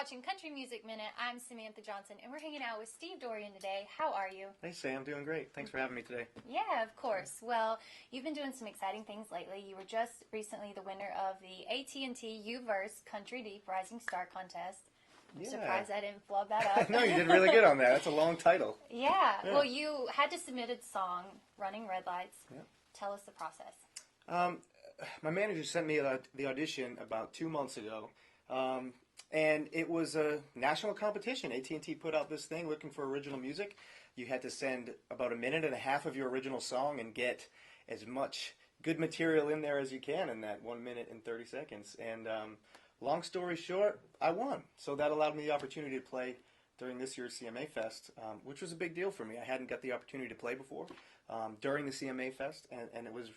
watching Country Music Minute. I'm Samantha Johnson, and we're hanging out with Steve Dorian today. How are you? Hey, Sam. Doing great. Thanks for having me today. Yeah, of course. Well, you've been doing some exciting things lately. You were just recently the winner of the AT&T U-verse Country Deep Rising Star Contest. I'm surprised I didn't flub that up. No, you did really good on that. That's a long title. Yeah. Well, you had to submit a song, Running Red Lights. Yeah. Tell us the process. My manager sent me the audition about 2 months ago, and it was a national competition. AT&T put out this thing looking for original music. You had to send about a minute and a half of your original song and get as much good material in there as you can in that 1 minute and 30 seconds. And long story short, I won. So that allowed me the opportunity to play during this year's CMA Fest, which was a big deal for me. I hadn't got the opportunity to play before during the CMA Fest, and it was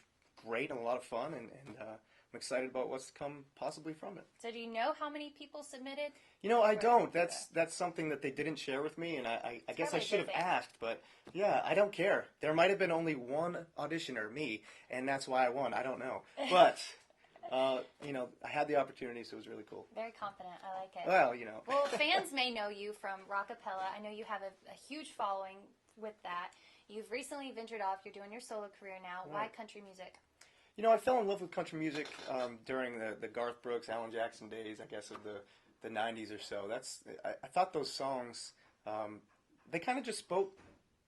great and a lot of fun, and I'm excited about what's to come possibly from it. So do you know how many people submitted? You know, I don't. That's something that they didn't share with me, and I guess I should have asked, but yeah, I don't care. There might have been only one auditioner, me, and that's why I won. I don't know. But, you know, I had the opportunity, so it was really cool. Very confident. I like it. Well, you know. Well, fans may know you from rockapella. I know you have a huge following with that. You've recently ventured off. You're doing your solo career now. Right. Why country music? You know, I fell in love with country music during the Garth Brooks, Alan Jackson days, I guess, of the 90s or so. I thought those songs, they kind of just spoke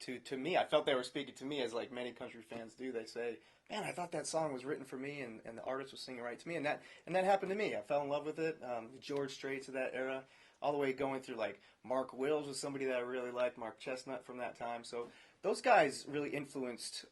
to me. I felt they were speaking to me, as like many country fans do. They say, man, I thought that song was written for me, and the artist was singing right to me. And that happened to me. I fell in love with it. The George Straits of that era, all the way going through, like, Mark Wills was somebody that I really liked, Mark Chestnut from that time. So those guys really influenced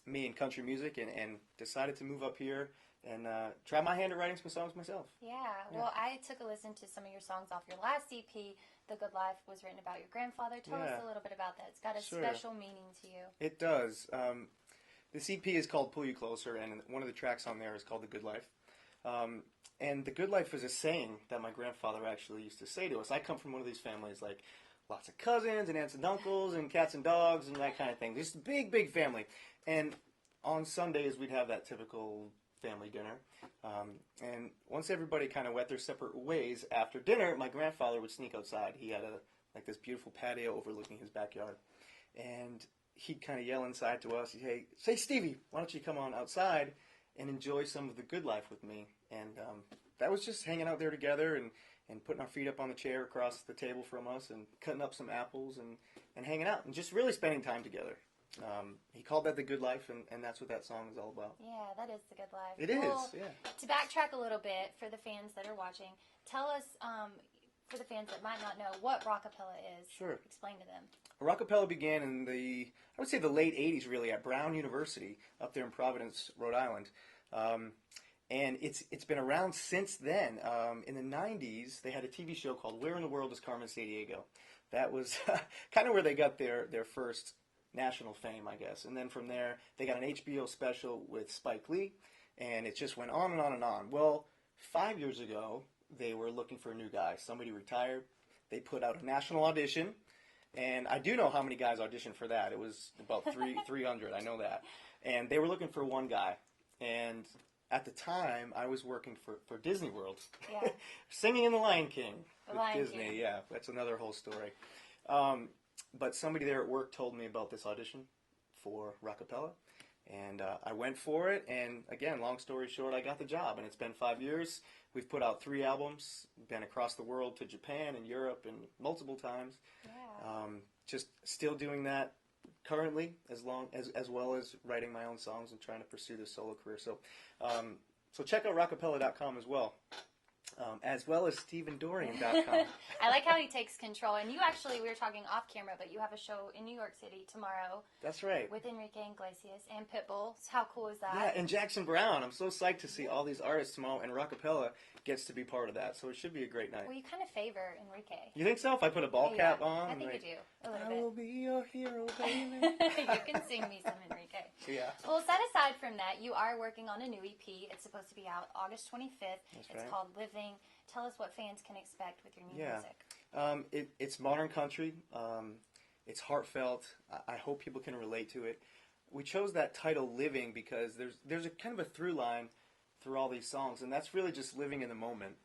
me in country music, and decided to move up here and try my hand at writing some songs myself. Yeah, well, I took a listen to some of your songs off your last EP. The Good Life was written about your grandfather. Tell us a little bit about that. It's got a special meaning to you. It does. This EP is called Pull You Closer, and one of the tracks on there is called The Good Life. And The Good Life is a saying that my grandfather actually used to say to us. I come from one of these families, like, lots of cousins and aunts and uncles and cats and dogs and that kind of thing. Just a big, big family. And on Sundays, we'd have that typical family dinner. And once everybody kind of went their separate ways, after dinner, my grandfather would sneak outside. He had this beautiful patio overlooking his backyard. And he'd kind of yell inside to us, he'd say, Stevie, why don't you come on outside and enjoy some of the good life with me? And that was just hanging out there together and putting our feet up on the chair across the table from us and cutting up some apples and hanging out and just really spending time together. He called that The Good Life, and that's what that song is all about. Yeah, that is The Good Life. It is, yeah. To backtrack a little bit for the fans that are watching, tell us, for the fans that might not know, what rockapella is. Sure. Explain to them. Rockapella began in I would say the late 80s, really, at Brown University up there in Providence, Rhode Island. And it's been around since then. In the 90s, they had a TV show called Where in the World is Carmen Sandiego? That was kind of where they got their first national fame, I guess. And then from there, they got an HBO special with Spike Lee, and it just went on and on and on. Well, 5 years ago, they were looking for a new guy. Somebody retired. They put out a national audition, and I do know how many guys auditioned for that. It was about 300, I know that. And they were looking for one guy. And at the time, I was working for Disney World, singing in The Lion King with Disney. Yeah, that's another whole story. But somebody there at work told me about this audition for rockapella, and I went for it, and again, long story short, I got the job, and it's been 5 years. We've put out 3 albums, been across the world to Japan and Europe and multiple times. Yeah. Just still doing that currently, as well as writing my own songs and trying to pursue this solo career. So check out rockapella.com as well. As well as StevenDorian.com. I like how he takes control. And you actually, we were talking off camera, but you have a show in New York City tomorrow. That's right. With Enrique Iglesias and Pitbull. How cool is that? Yeah, and Jackson Browne. I'm so psyched to see all these artists tomorrow, and rockapella gets to be part of that. So it should be a great night. Well, you kind of favor Enrique. You think so? If I put a ball cap on? I think you do. A little bit. I will be your hero, baby. You can sing me some Enrique. Yeah. Well, set aside from that, you are working on a new EP. It's supposed to be out August 25th. That's It's right. called Living. Tell us what fans can expect with your new music. It's modern country. It's heartfelt. I hope people can relate to it. We chose that title, Living, because there's a kind of a through line through all these songs, and that's really just living in the moment.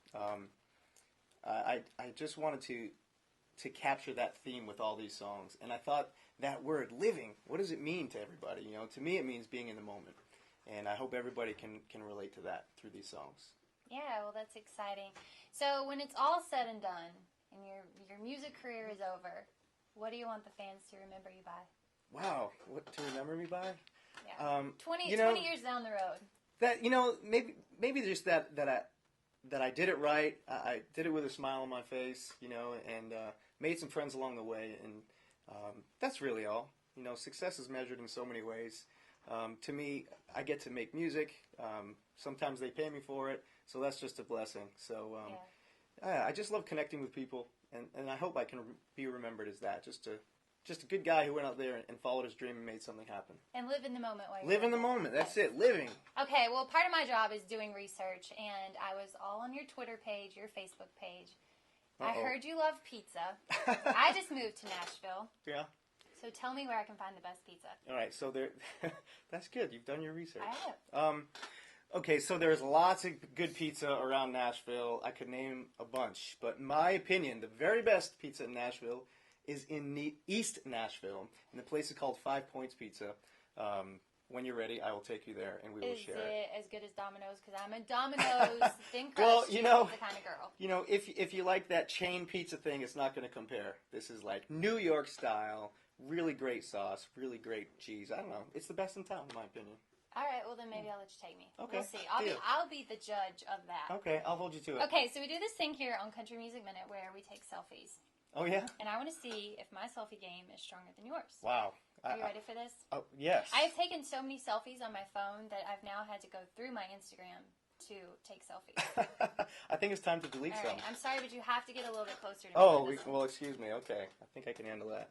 I just wanted to capture that theme with all these songs. And I thought that word, living, what does it mean to everybody? You know, to me it means being in the moment. And I hope everybody can relate to that through these songs. Yeah, well, that's exciting. So when it's all said and done and your music career is over, what do you want the fans to remember you by? Wow, what to remember me by? Yeah. 20 years down the road. That, you know, maybe just that I did it right. I did it with a smile on my face, you know, and made some friends along the way, and that's really all. You know, success is measured in so many ways. To me, I get to make music. Sometimes they pay me for it, so that's just a blessing. So I just love connecting with people, and I hope I can be remembered as that. Just a good guy who went out there and followed his dream and made something happen. And live in the moment while you're Live in the moment. That's it. Living. Okay, well, part of my job is doing research, and I was all on your Twitter page, your Facebook page. I heard you love pizza. I just moved to Nashville. Yeah. So tell me where I can find the best pizza. All right, so that's good. You've done your research. I have. Okay, so there's lots of good pizza around Nashville. I could name a bunch, but in my opinion, the very best pizza in Nashville is in East Nashville, and the place is called 5 Points Pizza. When you're ready, I will take you there, and we will share it. Is it as good as Domino's? Because I'm a Domino's thin crust Well, you know, pizza kind of girl. You know, if you like that chain pizza thing, it's not going to compare. This is like New York style, really great sauce, really great cheese. I don't know. It's the best in town, in my opinion. All right, well then maybe I'll let you take me. Okay. We'll see. I'll be the judge of that. Okay, I'll hold you to it. Okay, so we do this thing here on Country Music Minute where we take selfies. Oh, yeah? And I want to see if my selfie game is stronger than yours. Wow. Are you ready for this? Oh, yes. I have taken so many selfies on my phone that I've now had to go through my Instagram to take selfies. I think it's time to delete All some. right, I'm sorry, but you have to get a little bit closer to me. Oh, well, excuse me. Okay. I think I can handle that.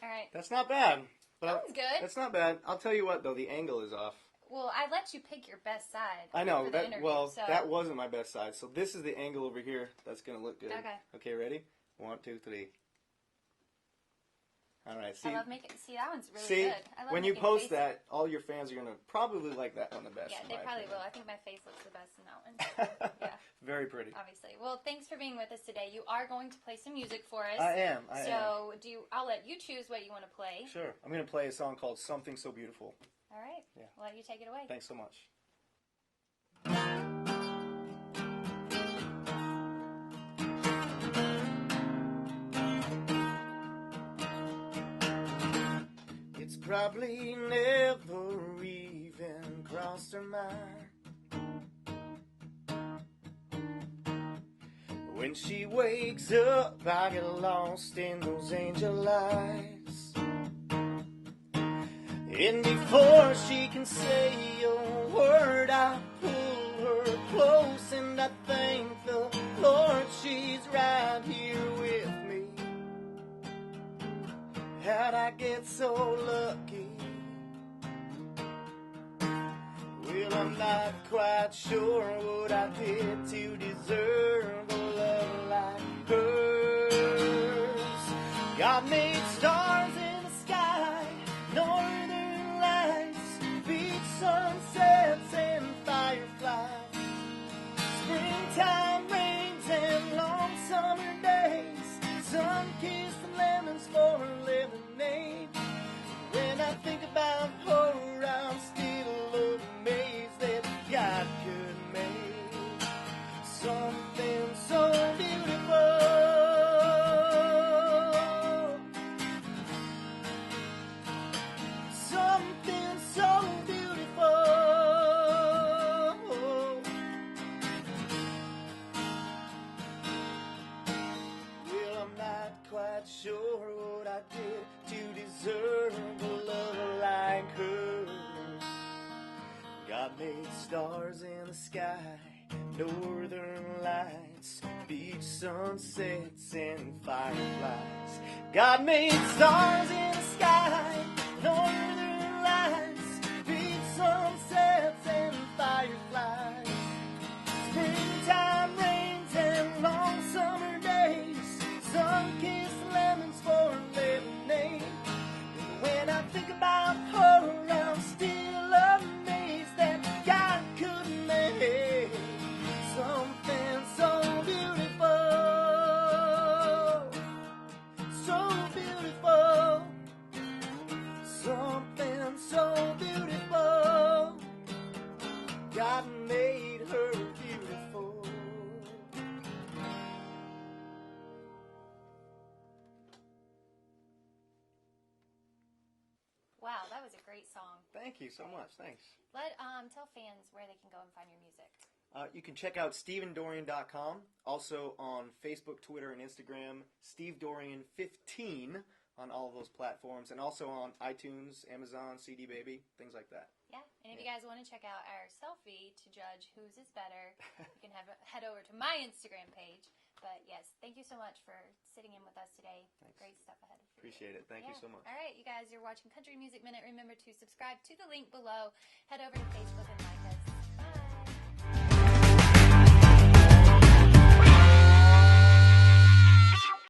All right. That's not bad. That was good. That's not bad. I'll tell you what, though. The angle is off. Well, I let you pick your best side. I know. For the interview, so. That wasn't my best side. So this is the angle over here. That's going to look good. Okay. Okay, ready? 1, 2, 3. All right. See, I love making. See, that one's really see, good. I love when you making post faces. that, all your fans are going to probably like that one the best. Yeah, in they my probably opinion. will. I think my face looks the best in that one. Yeah. Very pretty. Obviously. Well, thanks for being with us today. You are going to play some music for us. I am. So, I'll let you choose what you want to play. Sure. I'm going to play a song called Something So Beautiful. All right. Yeah. I'll let you take it away. Thanks so much. It's probably never even crossed her mind when she wakes up, I get lost in those angel eyes. And before she can say a word, I pull her close, and I thank the Lord she's right here with me. How'd I get so lucky? Well, I'm not quite sure what I did to deserve a love like hers. God made stars in the sky, northern lights, beach sunsets and fireflies, springtime rains and long summer days, sun-kissed lemons for lemonade. When I think about her, I'm still amazed that God could make something so beautiful. Something so beautiful. Well, I'm not quite sure what I did to deserve a love like hers. God made stars in the sky, northern lights, beach sunsets and fireflies. God made stars in the sky, northern lights, beach sunsets and fireflies, springtime rains and long summer days, sun-kissed lemons for lemonade. And when I think about her, I'm still amazed that God could make something Wow, that was a great song. Thank you so much. Thanks. Tell fans where they can go and find your music. You can check out StephenDorian.com. Also on Facebook, Twitter, and Instagram, Steve Dorian 15 on all of those platforms, and also on iTunes, Amazon, CD Baby, things like that. Yeah, and if you guys want to check out our selfie to judge whose is better, you can head over to my Instagram page. But yes, thank you so much for sitting in with us today. Thanks. Great stuff ahead of you. Appreciate it. Thank you so much. All right, you guys, you're watching Country Music Minute. Remember to subscribe to the link below. Head over to Facebook and like